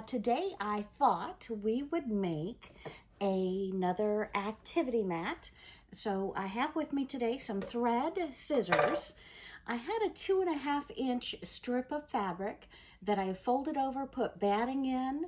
Today I thought we would make another activity mat. So I have with me today some thread, scissors. I had a 2.5-inch strip of fabric that I folded over, put batting in,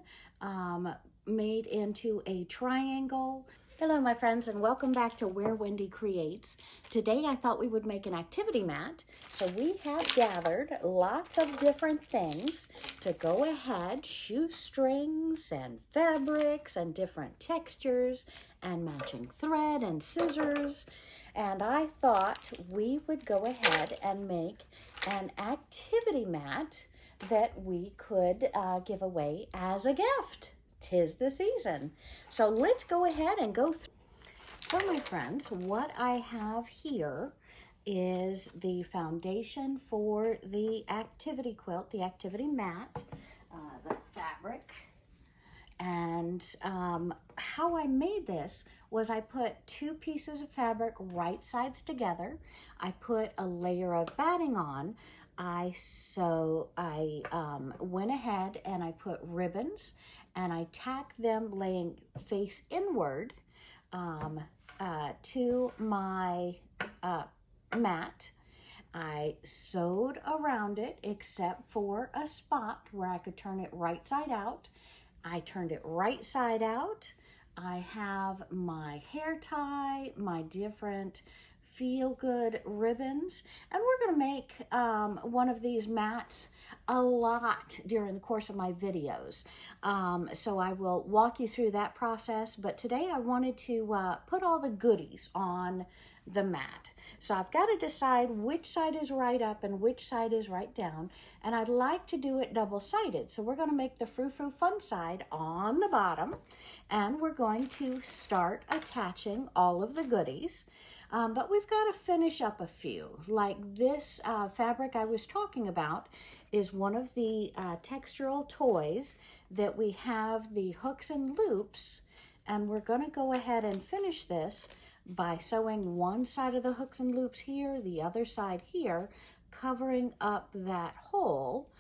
made into a triangle. Hello my friends, and welcome back to Where Wendy Creates. Today I thought we would make an activity mat. So we have gathered lots of different things to go ahead, shoestrings and fabrics and different textures and matching thread and scissors. And I thought we would go ahead and make an activity mat that we could give away as a gift. 'Tis the season. So let's go ahead and go through. So my friends, what I have here is the foundation for the activity quilt, the activity mat, the fabric. And how I made this was I put 2 pieces of fabric right sides together. I put a layer of batting on. I went ahead and I put ribbons and I tacked them laying face inward to my mat. I sewed around it except for a spot where I could turn it right side out. I turned it right side out. I have my hair tie, my different feel-good ribbons, and we're going to make one of these mats a lot during the course of my videos. So I will walk you through that process, but today I wanted to put all the goodies on the mat. So I've got to decide which side is right up and which side is right down, and I'd like to do it double-sided. So we're going to make the frou-frou fun side on the bottom, and we're going to start attaching all of the goodies. But we've got to finish up a few. Like this fabric I was talking about is one of the textural toys that we have the hooks and loops, and we're going to go ahead and finish this by sewing one side of the hooks and loops here, the other side here, covering up that hole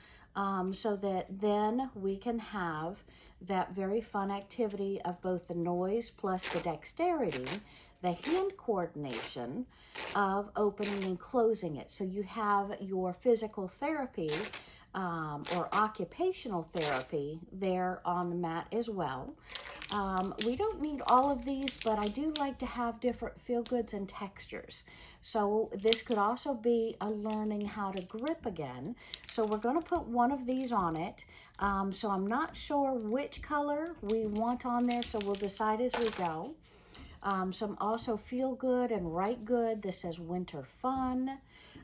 so that then we can have that very fun activity of both the noise plus the dexterity, the hand coordination of opening and closing it. So you have your physical therapy or occupational therapy there on the mat as well. We don't need all of these, but I do like to have different feel-goods and textures. So this could also be a learning how to grip again. So we're going to put one of these on it. So I'm not sure which color we want on there, so we'll decide as we go. Some also feel good and right good. This says winter fun,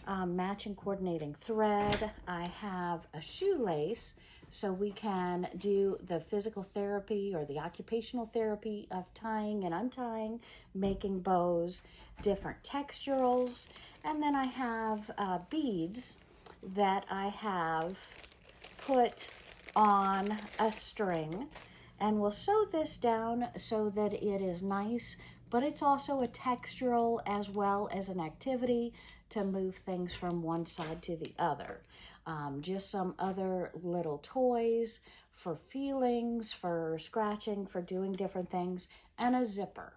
matching coordinating thread. I have a shoelace so we can do the physical therapy or the occupational therapy of tying and untying, making bows, different texturals. And then I have beads that I have put on a string. And we'll sew this down so that it is nice, but it's also a textural as well as an activity to move things from one side to the other. Just some other little toys for feelings, for scratching, for doing different things, and a zipper.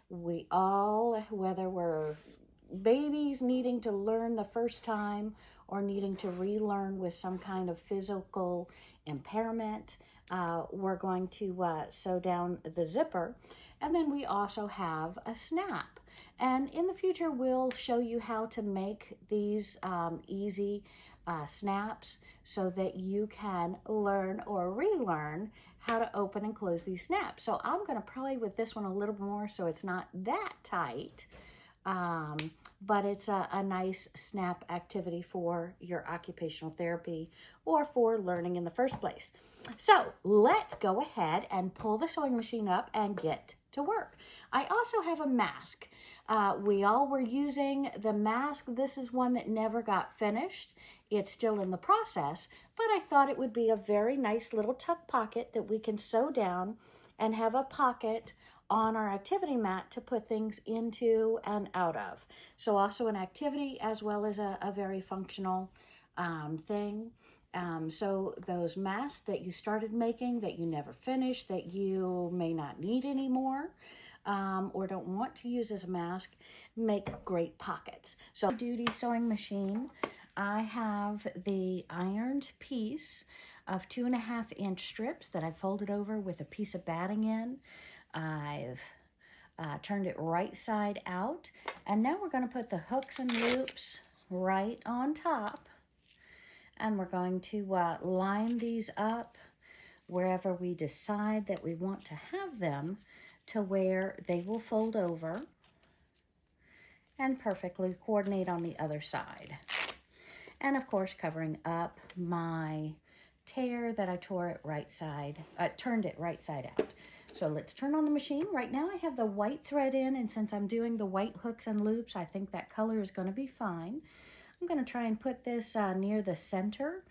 We all, whether we're babies needing to learn the first time or needing to relearn with some kind of physical impairment, we're going to sew down the zipper. And then we also have a snap. And in the future, we'll show you how to make these easy snaps so that you can learn or relearn how to open and close these snaps. So I'm going to play with this one a little more so it's not that tight. But it's a nice snap activity for your occupational therapy or for learning in the first place. So let's go ahead and pull the sewing machine up and get to work. I also have a mask. We all were using the mask. This is one that never got finished. It's still in the process, but I thought it would be a very nice little tuck pocket that we can sew down and have a pocket on our activity mat to put things into and out of. So also an activity as well as a very functional thing. So those masks that you started making that you never finished, that you may not need anymore, or don't want to use as a mask, make great pockets. So duty sewing machine, I have the ironed piece of 2.5-inch strips that I folded over with a piece of batting in. I've turned it right side out, and now we're going to put the hooks and loops right on top, and we're going to line these up wherever we decide that we want to have them to where they will fold over and perfectly coordinate on the other side. And of course, covering up my tear that I tore it right side, turned it right side out. So let's turn on the machine. Right now I have the white thread in, and since I'm doing the white hooks and loops, I think that color is going to be fine. I'm going to try and put this near the center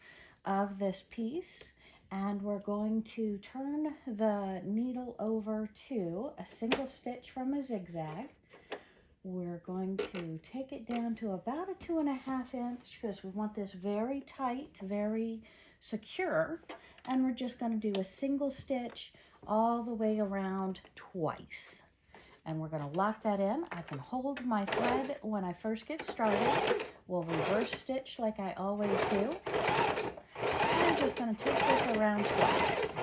of this piece, and we're going to turn the needle over to a single stitch from a zigzag. We're going to take it down to about a 2.5 inch because we want this very tight, very secure, and we're just going to do a single stitch all the way around twice. And we're going to lock that in. I can hold my thread when I first get started. We'll reverse stitch like I always do. And I'm just going to take this around twice.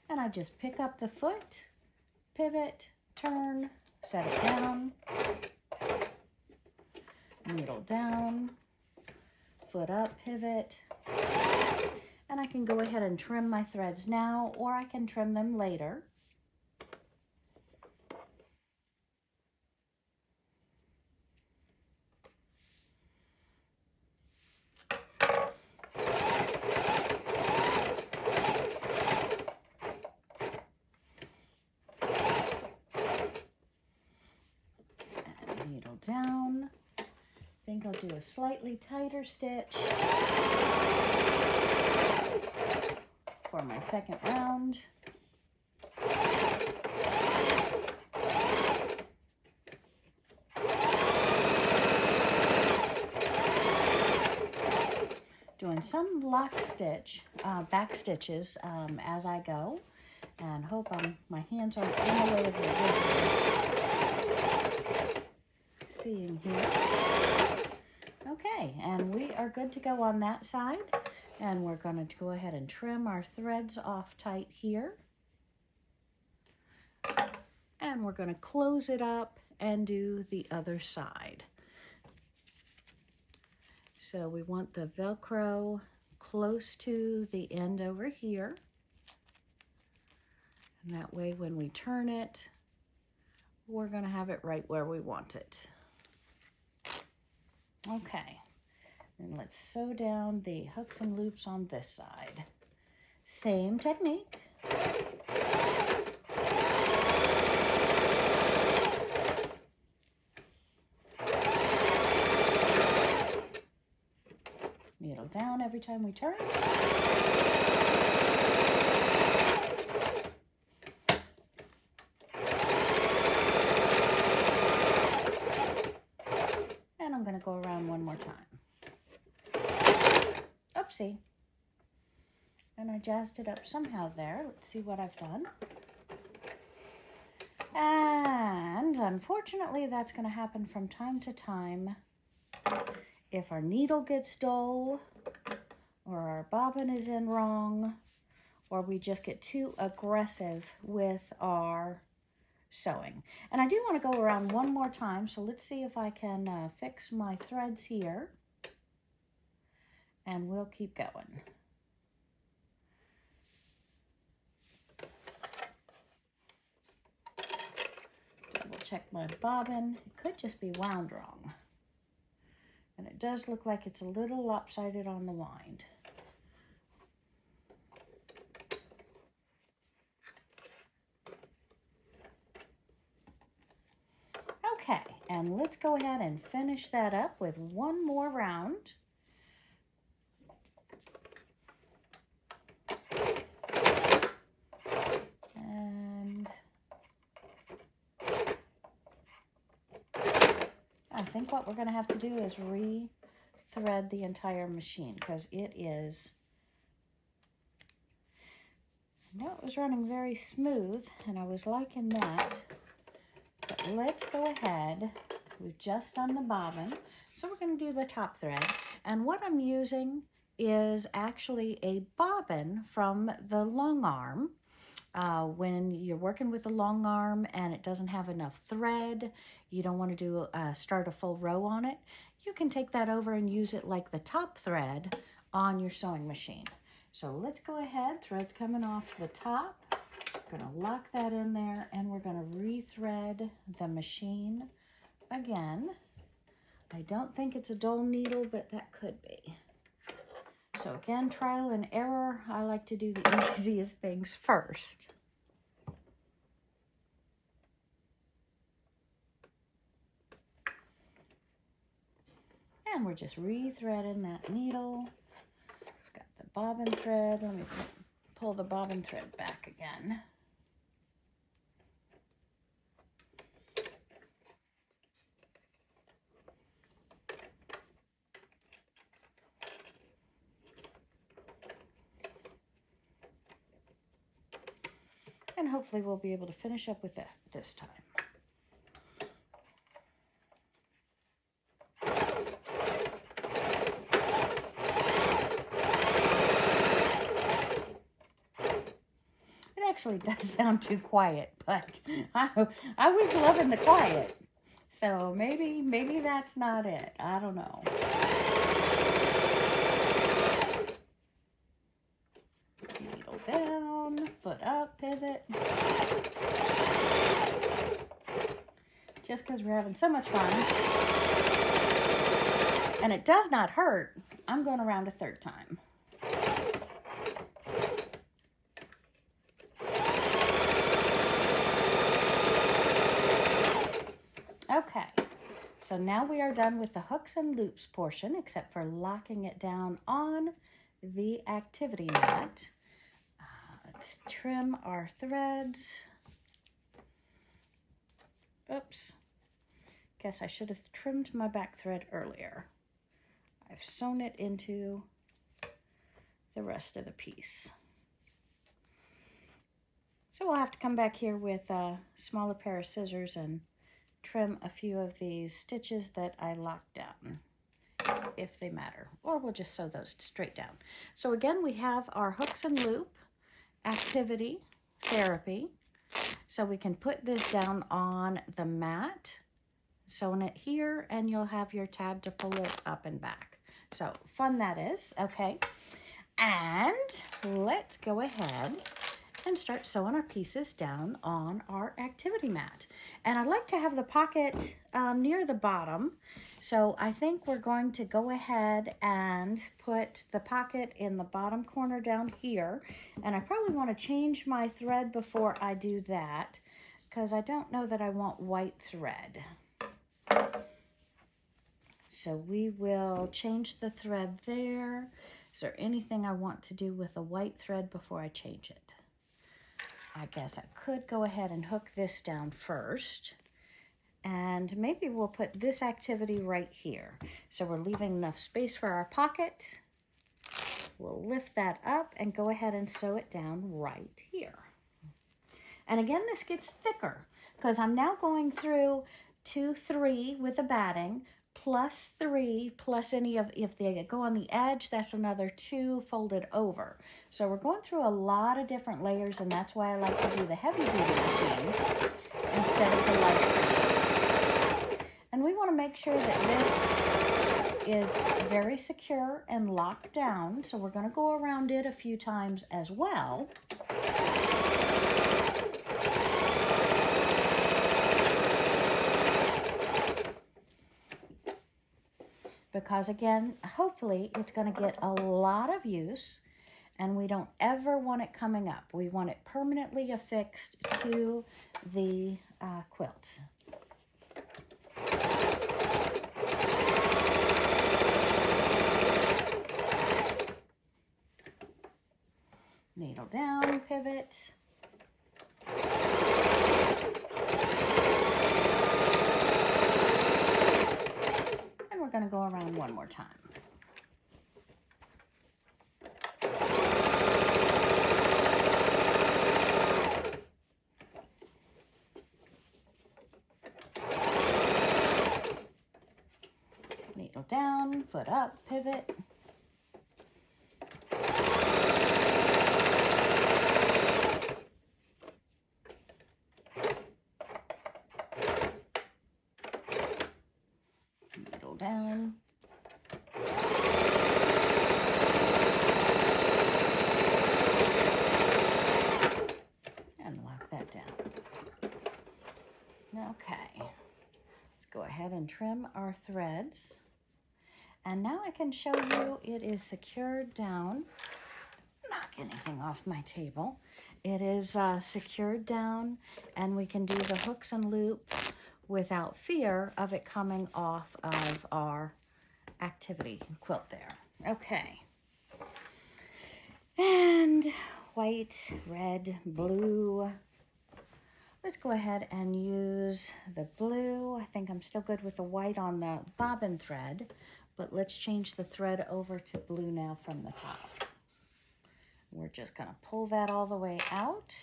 And I just pick up the foot, pivot, turn, set it down, needle down, foot up, pivot, and I can go ahead and trim my threads now, or I can trim them later. Needle down. I think I'll do a slightly tighter stitch for my second round. Doing some lock stitch, back stitches as I go, and hope my hands aren't in the way of the visual. Seeing here. Okay, and we are good to go on that side, and we're going to go ahead and trim our threads off tight here, and we're going to close it up and do the other side. So we want the Velcro close to the end over here, and that way when we turn it, we're going to have it right where we want it. Okay, and let's sew down the hooks and loops on this side. Same technique. Needle down every time we turn. I'm going to go around one more time. Oopsie. And I jazzed it up somehow there. Let's see what I've done. And unfortunately, that's going to happen from time to time. If our needle gets dull, or our bobbin is in wrong, or we just get too aggressive with our sewing. And I do want to go around one more time, so let's see if I can fix my threads here, and we'll keep going. Double check my bobbin. It could just be wound wrong, and it does look like it's a little lopsided on the wind. Okay, and let's go ahead and finish that up with one more round. And I think what we're going to have to do is re-thread the entire machine because it is, I know it was running very smooth and I was liking that, but let's go ahead. We've just done the bobbin, so we're going to do the top thread. And what I'm using is actually a bobbin from the long arm. When you're working with a long arm and it doesn't have enough thread, you don't want to do start a full row on it, you can take that over and use it like the top thread on your sewing machine. So let's go ahead, thread's coming off the top. Going to lock that in there and we're going to re-thread the machine again. I don't think it's a dull needle, but that could be. So again, trial and error. I like to do the easiest things first. And we're just re-threading that needle. Got the bobbin thread. Let me pull the bobbin thread back again. And hopefully we'll be able to finish up with that this time. It actually does sound too quiet, but I was loving the quiet. So maybe that's not it. I don't know. Needle down, foot up, pivot. Just because we're having so much fun. And it does not hurt, I'm going around a third time. Okay, so now we are done with the hooks and loops portion, except for locking it down on the activity mat. Let's trim our threads. Oops. Guess I should have trimmed my back thread earlier. I've sewn it into the rest of the piece. So we'll have to come back here with a smaller pair of scissors and trim a few of these stitches that I locked down, if they matter, or we'll just sew those straight down. So again, we have our hooks and loop, activity, therapy. So we can put this down on the mat, sewing it here, and you'll have your tab to pull it up and back. So fun that is, okay. And let's go ahead and start sewing our pieces down on our activity mat. And I like to have the pocket near the bottom. So I think we're going to go ahead and put the pocket in the bottom corner down here. And I probably want to change my thread before I do that, because I don't know that I want white thread. So we will change the thread there. Is there anything I want to do with a white thread before I change it? I guess I could go ahead and hook this down first. And maybe we'll put this activity right here. So we're leaving enough space for our pocket. We'll lift that up and go ahead and sew it down right here. And again, this gets thicker because I'm now going through 2, 3 with the batting, plus 3, plus any of, if they go on the edge, that's another 2 folded over. So we're going through a lot of different layers, and that's why I like to do the heavy duty machine instead of the light machines. And we want to make sure that this is very secure and locked down. So we're going to go around it a few times as well. Because again, hopefully it's going to get a lot of use, and we don't ever want it coming up. We want it permanently affixed to the quilt. Needle down, pivot. We're going to go around one more time. foot up, pivot. Middle down. And lock that down. Okay, let's go ahead and trim our threads. And now I can show you it is secured down. Knock anything off my table. It is secured down, and we can do the hooks and loops without fear of it coming off of our activity quilt there. Okay. And white, red, blue. Let's go ahead and use the blue. I think I'm still good with the white on the bobbin thread, but let's change the thread over to blue now from the top. We're just going to pull that all the way out,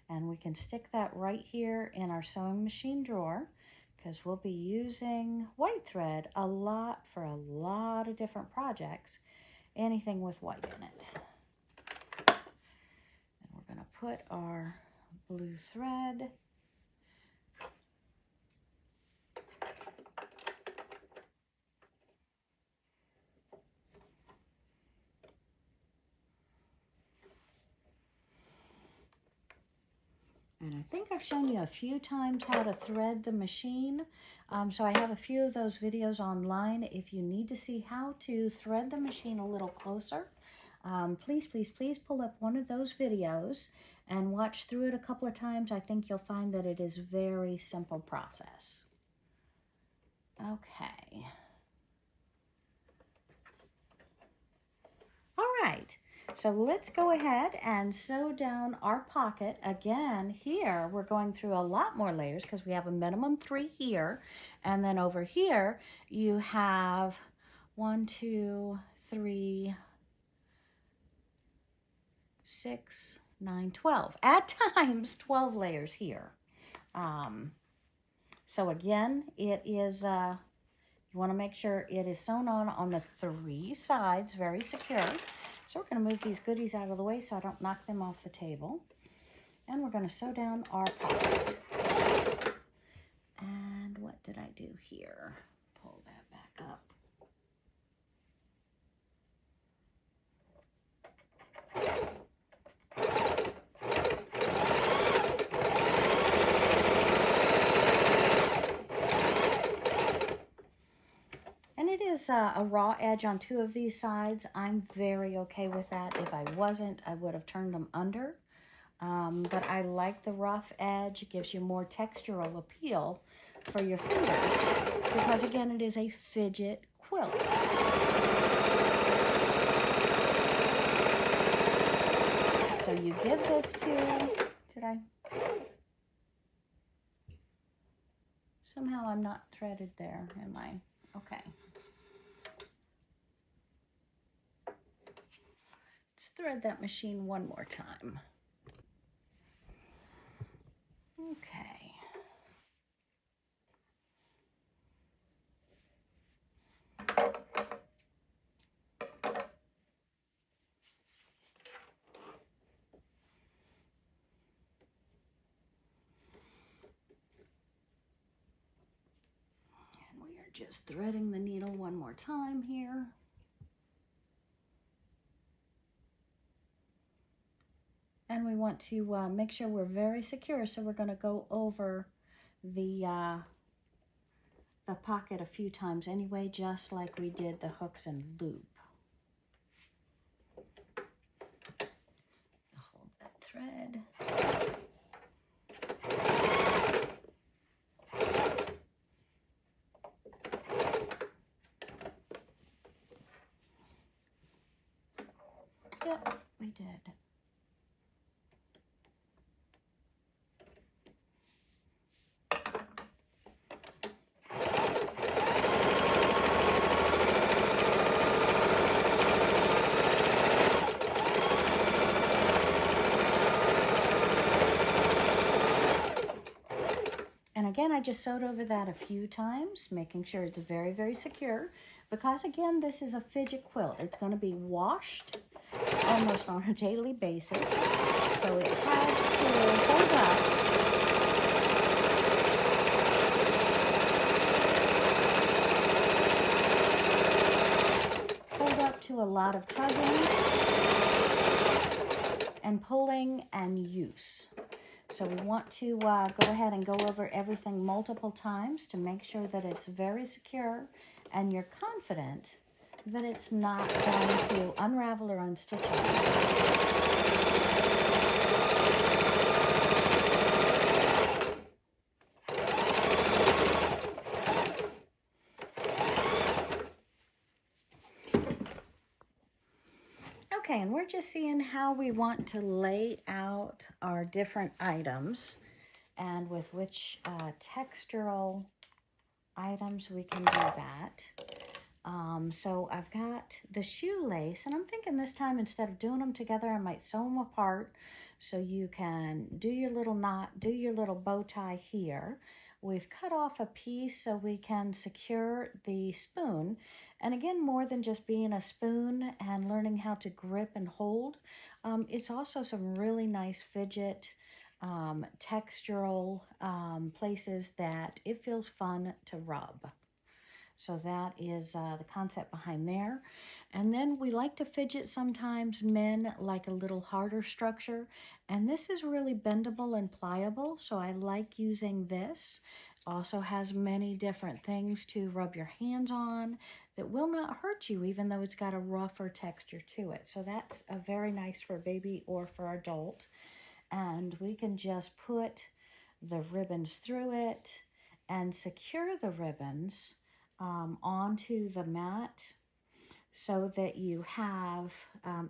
and we can stick that right here in our sewing machine drawer, because we'll be using white thread a lot for a lot of different projects, anything with white in it. And we're going to put our blue thread and I think I've shown you a few times how to thread the machine. So I have a few of those videos online. If you need to see how to thread the machine a little closer, please, please, please pull up one of those videos and watch through it a couple of times. I think you'll find that it is a very simple process. Okay. All right. So let's go ahead and sew down our pocket. Again, here we're going through a lot more layers because we have a minimum 3 here. And then over here you have 1, 2, 3, 6, 9, 12. At times 12 layers here. So again, it is, you want to make sure it is sewn on the 3 sides, very secure. So we're going to move these goodies out of the way so I don't knock them off the table. And we're going to sew down our pocket. And what did I do here? Pull that back up. A raw edge on 2 of these sides. I'm very okay with that. If I wasn't, I would have turned them under. But I like the rough edge. It gives you more textural appeal for your fingers because, again, it is a fidget quilt. So you give this to, somehow I'm not threaded there, am I? Okay. Thread that machine one more time. Okay. And we are just threading the needle one more time here. And we want to make sure we're very secure, so we're going to go over the pocket a few times anyway, just like we did the hooks and loop. Hold that thread. Yep, we did. again, I just sewed over that a few times, making sure it's very, very secure. Because again, this is a fidget quilt. It's going to be washed almost on a daily basis. So it has to hold up to a lot of tugging and pulling and use. So we want to go ahead and go over everything multiple times to make sure that it's very secure and you're confident that it's not going to unravel or unstitch it. Okay, and we're just seeing how we want to lay out our different items and with which textural items we can do that. So I've got the shoelace, and I'm thinking this time instead of doing them together, I might sew them apart so you can do your little knot, do your little bow tie here. We've cut off a piece so we can secure the spoon. And again, more than just being a spoon and learning how to grip and hold, it's also some really nice fidget textural places that it feels fun to rub. So that is the concept behind there. And then we like to fidget sometimes. Men like a little harder structure. And this is really bendable and pliable, so I like using this. Also has many different things to rub your hands on that will not hurt you, even though it's got a rougher texture to it. So that's very nice for baby or for adult. And we can just put the ribbons through it and secure the ribbons onto the mat so that you have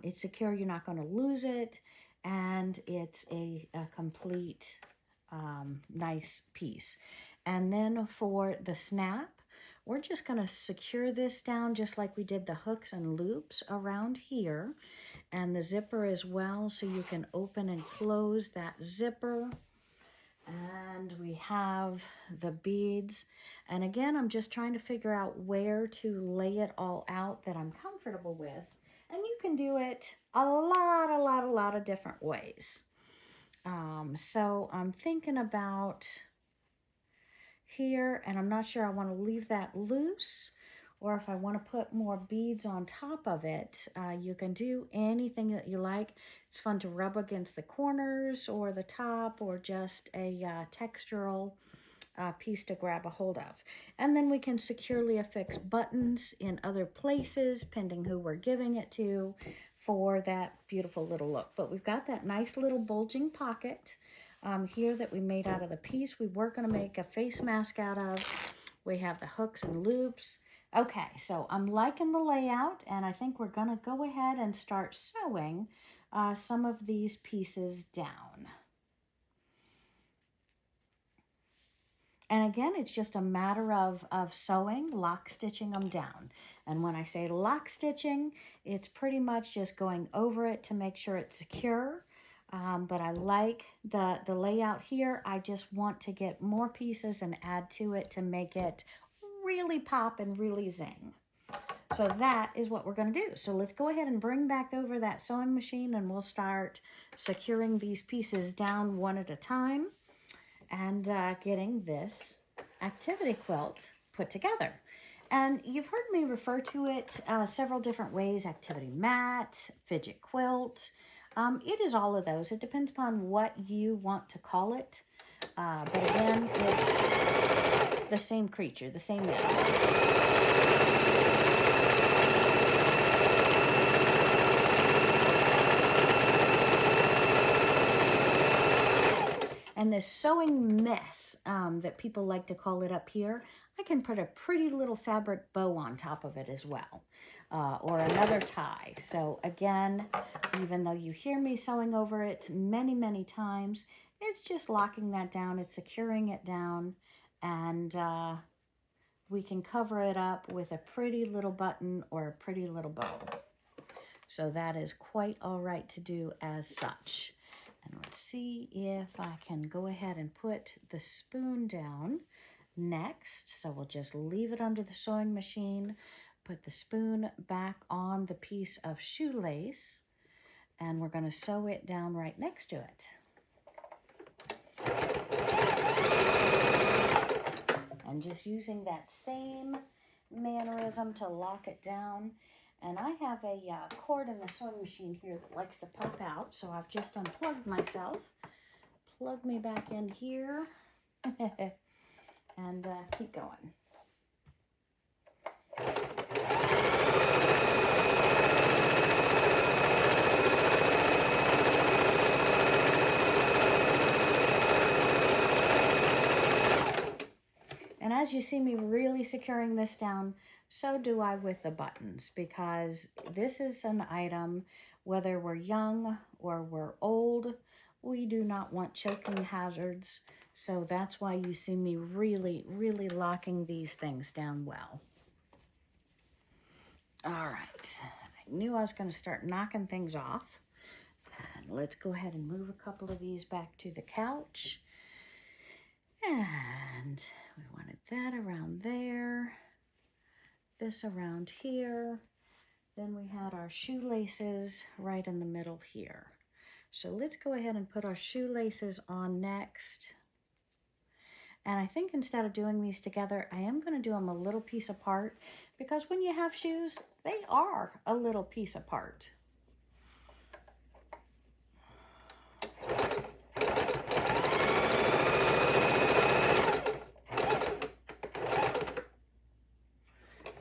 it's secure, you're not going to lose it, and it's a complete nice piece. And then for the snap, we're just going to secure this down just like we did the hooks and loops around here, and the zipper as well, so you can open and close that zipper. And we have the beads. And again, I'm just trying to figure out where to lay it all out that I'm comfortable with. And you can do it a lot of different ways. So I'm thinking about here, and I'm not sure I want to leave that loose or if I want to put more beads on top of it. You can do anything that you like. It's fun to rub against the corners or the top, or just a textural piece to grab a hold of. And then we can securely affix buttons in other places, pending who we're giving it to, for that beautiful little look. But we've got that nice little bulging pocket here that we made out of the piece we were going to make a face mask out of. We have the hooks and loops. Okay, so I'm liking the layout, and I think we're going to go ahead and start sewing some of these pieces down. And again, it's just a matter of sewing, lock stitching them down. And when I say lock stitching, it's pretty much just going over it to make sure it's secure. But I like the layout here. I just want to get more pieces and add to it to make it really pop and really zing. So that is what we're going to do. So let's go ahead and bring back over that sewing machine, and we'll start securing these pieces down one at a time and getting this activity quilt put together. And you've heard me refer to it several different ways: activity mat, fidget quilt. It is all of those. It depends upon what you want to call it. But again, it's the same creature, the same animal. And this sewing mess that people like to call it up here, I can put a pretty little fabric bow on top of it as well, or another tie. So again, even though you hear me sewing over it many times, it's just locking that down, it's securing it down, and we can cover it up with a pretty little button or a pretty little bow. So that is quite all right to do as such. And let's see if I can go ahead and put the spoon down next. So we'll just leave it under the sewing machine, put the spoon back on the piece of shoelace, and we're going to sew it down right next to it. And just using that same mannerism to lock it down. And I have a cord in the sewing machine here that likes to pop out, so I've just unplugged myself. Plug me back in here and keep going. And as you see me really securing this down, so do I with the buttons, because this is an item, whether we're young or we're old, we do not want choking hazards. So that's why you see me really, really locking these things down well. All right, I knew I was going to start knocking things off. And let's go ahead and move a couple of these back to the couch. And we wanted that around there, this around here. Then we had our shoelaces right in the middle here. So let's go ahead and put our shoelaces on next. And I think instead of doing these together, I am going to do them a little piece apart, because when you have shoes, they are a little piece apart.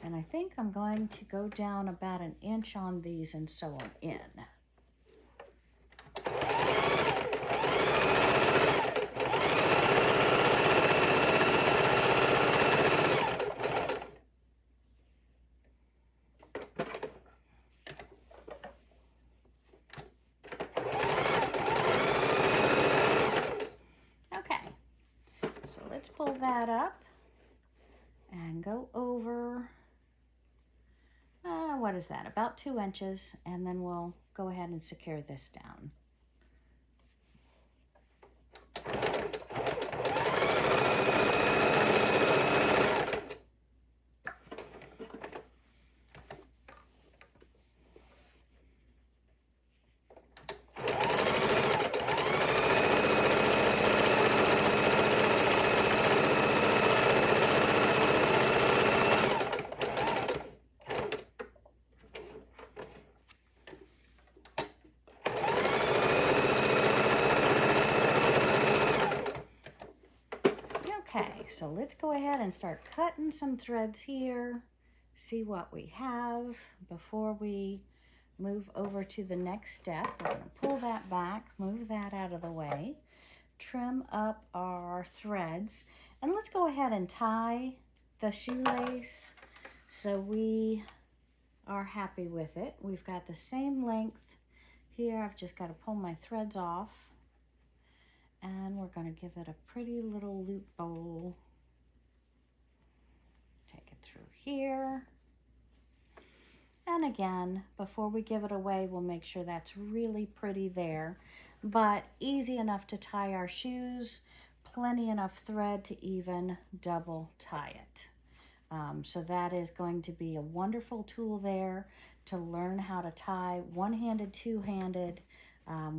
And I think I'm going to go down about 1 inch on these and sew them in. Okay, so let's pull that up and go over. What is that? About 2 inches, and then we'll go ahead and secure this down. Okay, so let's go ahead and start cutting some threads here, see what we have before we move over to the next step. We're going to pull that back, move that out of the way, trim up our threads, and let's go ahead and tie the shoelace so we are happy with it. We've got the same length here. I've just got to pull my threads off. And we're going to give it a pretty little loop bowl. Take it through here. And again, before we give it away, we'll make sure that's really pretty there. But easy enough to tie our shoes, plenty enough thread to even double tie it. So that is going to be a wonderful tool there to learn how to tie one-handed, two-handed,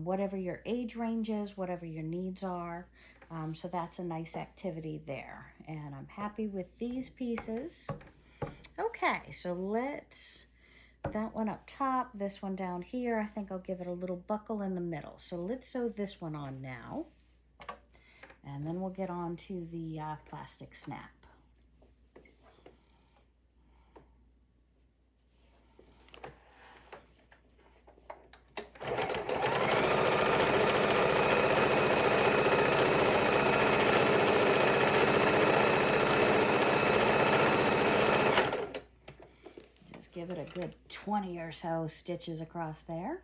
whatever your age range is, whatever your needs are. So that's a nice activity there. And I'm happy with these pieces. Okay, so let's, that one up top, this one down here, I think I'll give it a little buckle in the middle. So let's sew this one on now. And then we'll get on to the plastic snap. Give it a good 20 or so stitches across there.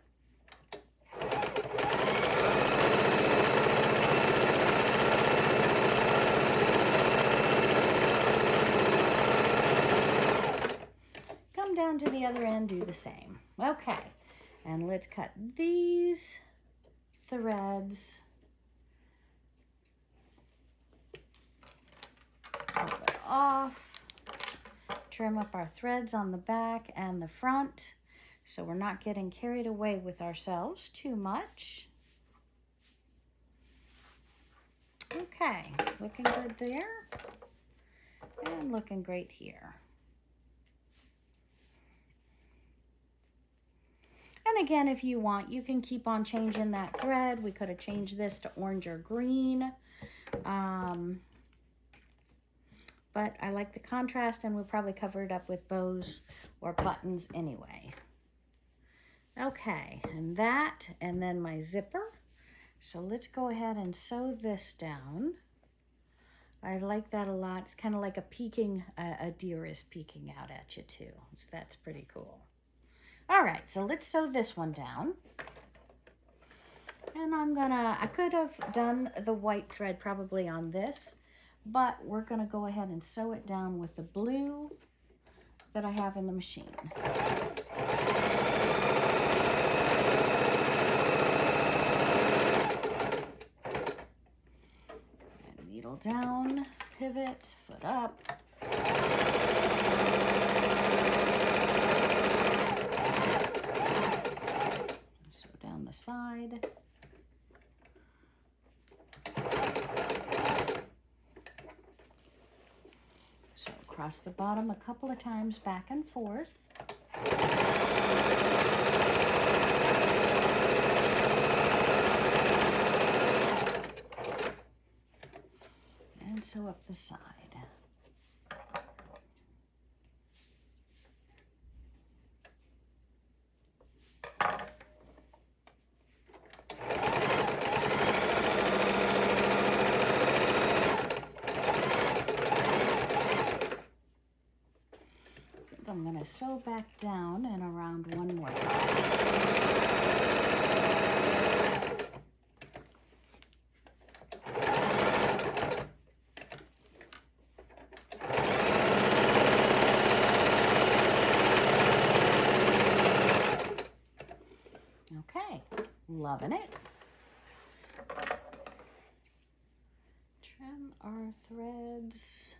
Come down to the other end, do the same. Okay, and let's cut these threads. Pull it off. Trim up our threads on the back and the front so we're not getting carried away with ourselves too much. Okay, looking good there. And looking great here. And again, if you want, you can keep on changing that thread. We could have changed this to orange or green. But I like the contrast, and we'll probably cover it up with bows or buttons anyway. Okay, and then my zipper. So let's go ahead and sew this down. I like that a lot. It's kind of like a deer is peeking out at you too. So that's pretty cool. All right, so let's sew this one down. And I could have done the white thread probably on this, but we're gonna go ahead and sew it down with the blue that I have in the machine. And needle down, pivot, foot up. Sew down the side. So across the bottom a couple of times, back and forth. And sew up the side. I'm going to sew back down and around one more time. Okay, loving it. Trim our threads.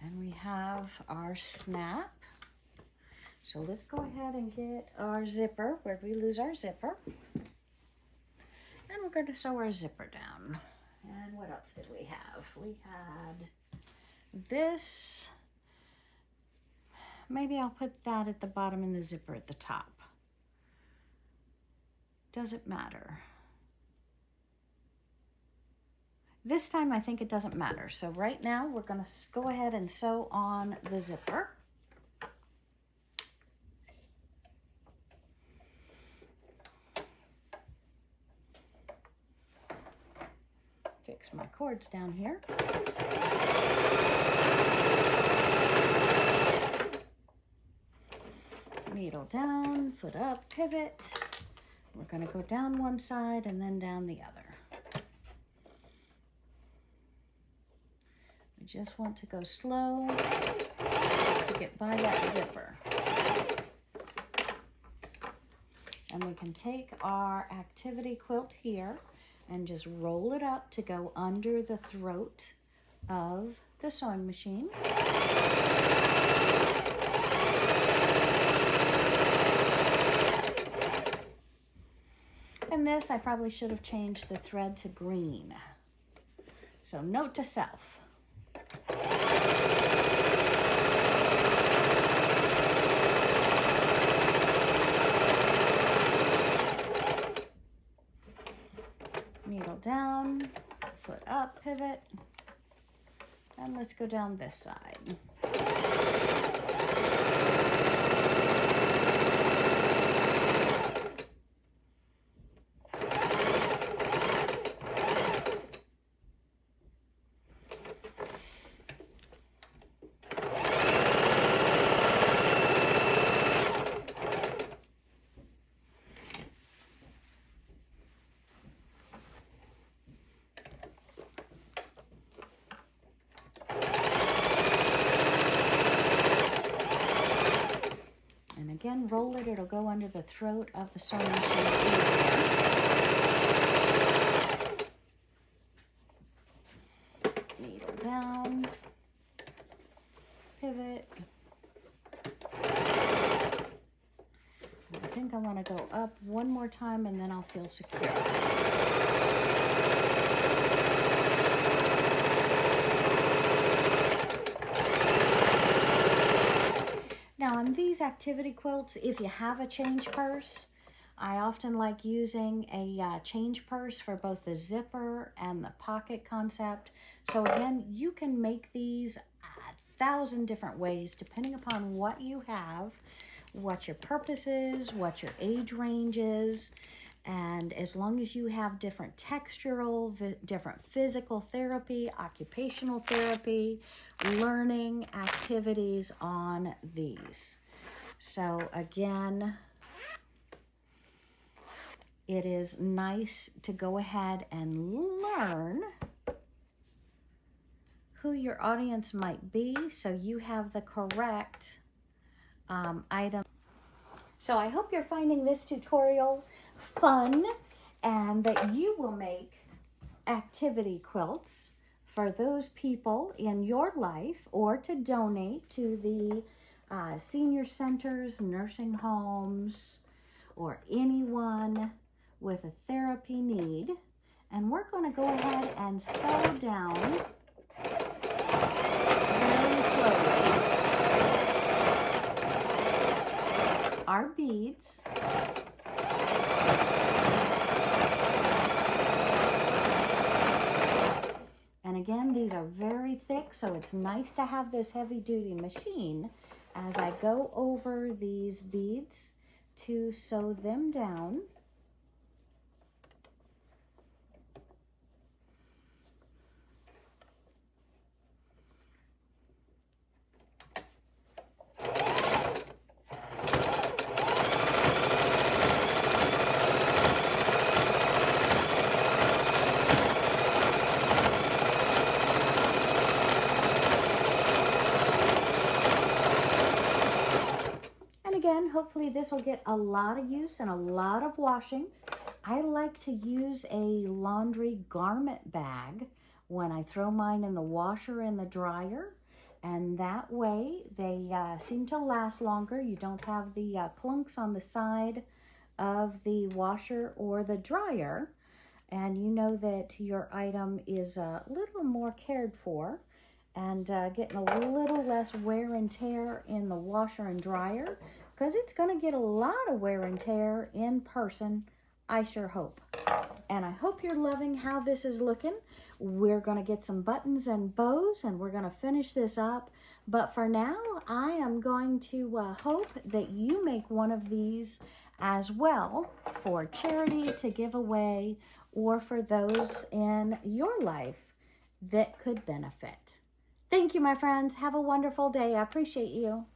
And we have our snap. So let's go ahead and get our zipper. Where'd we lose our zipper? And we're going to sew our zipper down. And what else did we have? We had this. Maybe I'll put that at the bottom and the zipper at the top. Doesn't matter. This time I think it doesn't matter. So right now we're going to go ahead and sew on the zipper. Fix my cords down here. Needle down, foot up, pivot. We're going to go down one side and then down the other. We just want to go slow to get by that zipper. And we can take our activity quilt here and just roll it up to go under the throat of the sewing machine. And this, I probably should have changed the thread to green. So note to self. Needle down, foot up, pivot, and let's go down this side. again, roll it. It'll go under the throat of the sewing machine easier. Needle down, pivot. I think I want to go up one more time and then I'll feel secure. Now on these activity quilts, if you have a change purse, I often like using a change purse for both the zipper and the pocket concept. So again, you can make these 1,000 different ways depending upon what you have, what your purpose is, what your age range is, and as long as you have different textural, different physical therapy, occupational therapy, learning activities on these. So again, it is nice to go ahead and learn who your audience might be so you have the correct item. So I hope you're finding this tutorial fun and that you will make activity quilts for those people in your life or to donate to the senior centers, nursing homes, or anyone with a therapy need. And we're going to go ahead and sew down very slowly our beads. And again, these are very thick, so it's nice to have this heavy-duty machine as I go over these beads to sew them down. Again, hopefully this will get a lot of use and a lot of washings. I like to use a laundry garment bag when I throw mine in the washer and the dryer, and that way they seem to last longer. You don't have the clunks on the side of the washer or the dryer, and you know that your item is a little more cared for and getting a little less wear and tear in the washer and dryer, because it's going to get a lot of wear and tear in person, I sure hope. And I hope you're loving how this is looking. We're going to get some buttons and bows, and we're going to finish this up. But for now, I am going to hope that you make one of these as well for charity to give away or for those in your life that could benefit. Thank you, my friends. Have a wonderful day. I appreciate you.